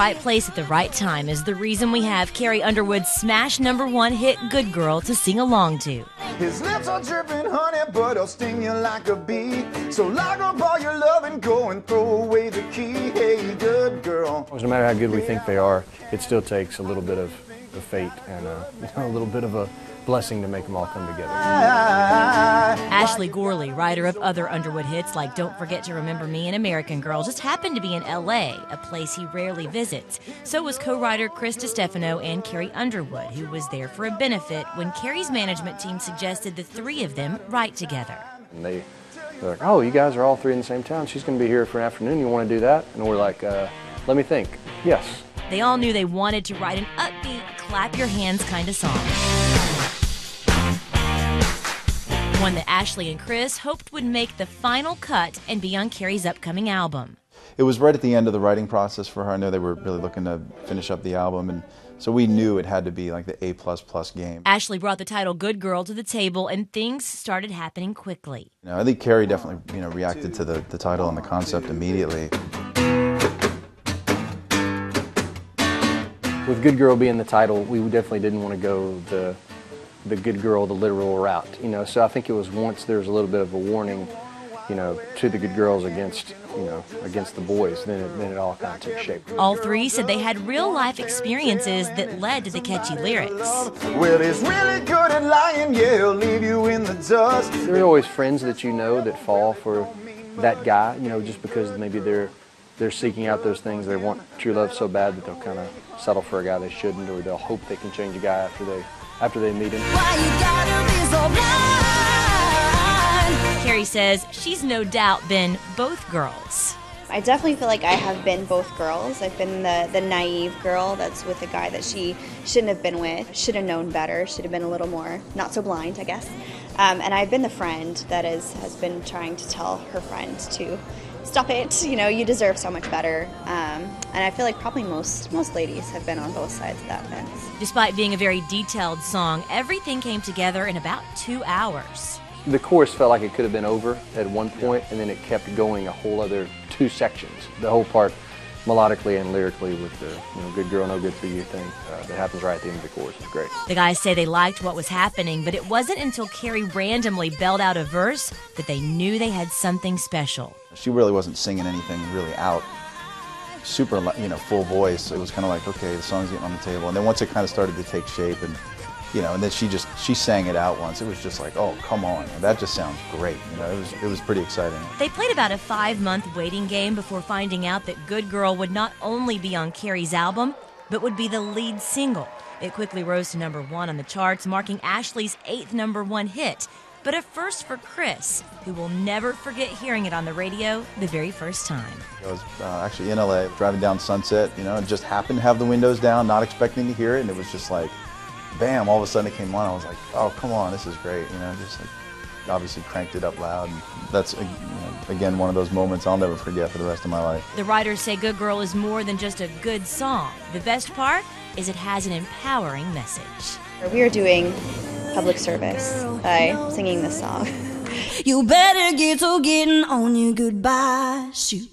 right place at the right time is the reason we have Carrie Underwood's smash #1 hit Good Girl to sing along to. His lips are dripping honey, but he'll sting you like a bee. So lock up all your love and go and throw away the key. Hey, good girl. No matter how good we think they are, it still takes a little bit of fate and a little bit of a blessing to make them all come together. Ashley Gorley, writer of other Underwood hits like Don't Forget to Remember Me and American Girl, just happened to be in L.A., a place he rarely visits. So was co-writer DeStefano and Carrie Underwood, who was there for a benefit when Carrie's management team suggested the three of them write together. And they're like, oh, you guys are all three in the same town. She's going to be here for an afternoon. You want to do that? And we're like, let me think. Yes. They all knew they wanted to write an upbeat, clap your hands kind of song. One that Ashley and Chris hoped would make the final cut and be on Carrie's upcoming album. It was right at the end of the writing process for her. I know they were really looking to finish up the album, and so we knew it had to be like the A++ game. Ashley brought the title Good Girl to the table, and things started happening quickly. I think Carrie definitely reacted to the title and the concept immediately. With Good Girl being the title, we definitely didn't want to go the good girl, the literal route, So I think it was once there was a little bit of a warning, to the good girls against the boys, then it all kind of took shape. All three said they had real-life experiences that led to the catchy lyrics. Well, he's really good at lying, yeah, he'll leave you in the dust. There are always friends that that fall for that guy, just because maybe they're seeking out those things. They want true love so bad that they'll kind of settle for a guy they shouldn't, or they'll hope they can change a guy after they meet him. Why you gotta be so blind? Carrie says she's no doubt been both girls. I definitely feel like I have been both girls. I've been the naive girl that's with a guy that she shouldn't have been with, should have known better, should have been a little more not so blind, I guess. And I've been the friend that has been trying to tell her friend to stop it, you deserve so much better. And I feel like probably most ladies have been on both sides of that fence. Despite being a very detailed song, everything came together in about 2 hours. The chorus felt like it could have been over at one point, and then it kept going a whole other 2 sections. The whole part, melodically and lyrically, with the good girl, no good for you thing that happens right at the end of the chorus. It's great. The guys say they liked what was happening, but it wasn't until Carrie randomly belled out a verse that they knew they had something special. She really wasn't singing anything really out, super, full voice. It was kind of like, okay, the song's getting on the table. And then once it kind of started to take shape, and and then she sang it out once. It was just like, oh, come on, that just sounds great. It was pretty exciting. They played about a 5-month waiting game before finding out that Good Girl would not only be on Carrie's album, but would be the lead single. It quickly rose to #1 on the charts, marking Ashley's 8th #1 hit. But a first for Chris, who will never forget hearing it on the radio the very first time. I was actually in L.A., driving down Sunset, and just happened to have the windows down, not expecting to hear it, and it was just like, bam, all of a sudden it came on. I was like, oh, come on, this is great, just like obviously cranked it up loud. And that's, again, one of those moments I'll never forget for the rest of my life. The writers say Good Girl is more than just a good song. The best part is it has an empowering message. We are doing public service by singing this song. You better get to getting on your goodbye shoot.